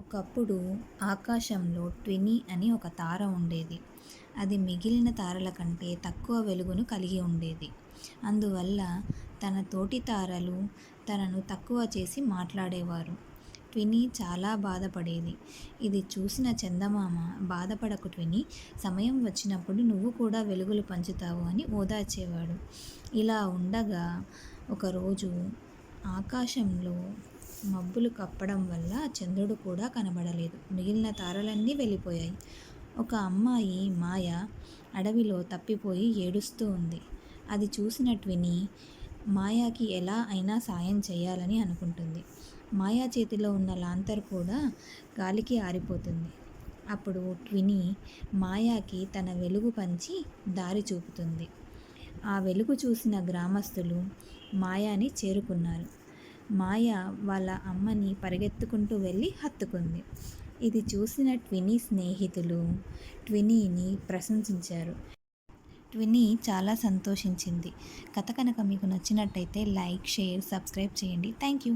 ఒకప్పుడు ఆకాశంలో ట్వినీ అని ఒక తార ఉండేది. అది మిగిలిన తారల కంటే తక్కువ వెలుగును కలిగి ఉండేది. అందువల్ల తన తోటి తారలు తనను తక్కువ చేసి మాట్లాడేవారు. ట్వినీ చాలా బాధపడేది. ఇది చూసిన చందమామ, బాధపడకు ట్వినీ, సమయం వచ్చినప్పుడు నువ్వు కూడా వెలుగులు పంచుతావు అని ఓదార్చేవాడు. ఇలా ఉండగా ఒకరోజు ఆకాశంలో మబ్బులు కప్పడం వల్ల చంద్రుడు కూడా కనబడలేదు. మిగిలిన తారలన్నీ వెళ్ళిపోయాయి. ఒక అమ్మాయి మాయ అడవిలో తప్పిపోయి ఏడుస్తూ ఉంది. అది చూసిన ట్వినీ మాయాకి ఎలా అయినా సాయం చేయాలని అనుకుంటుంది. మాయా చేతిలో ఉన్న లాంతర్ కూడా గాలికి ఆరిపోతుంది. అప్పుడు ట్వినీ మాయాకి తన వెలుగు పంచి దారి చూపుతుంది. ఆ వెలుగు చూసిన గ్రామస్తులు మాయాని చేరుకున్నారు. మాయ వాళ్ళ అమ్మని పరిగెత్తుకుంటూ వెళ్ళి హత్తుకుంది. ఇది చూసిన ట్వినీ స్నేహితులు ట్వినీని ప్రశంసించారు. ట్వినీ చాలా సంతోషించింది. కథ కనుక మీకు నచ్చినట్టయితే లైక్, షేర్, సబ్స్క్రైబ్ చేయండి. Thank you.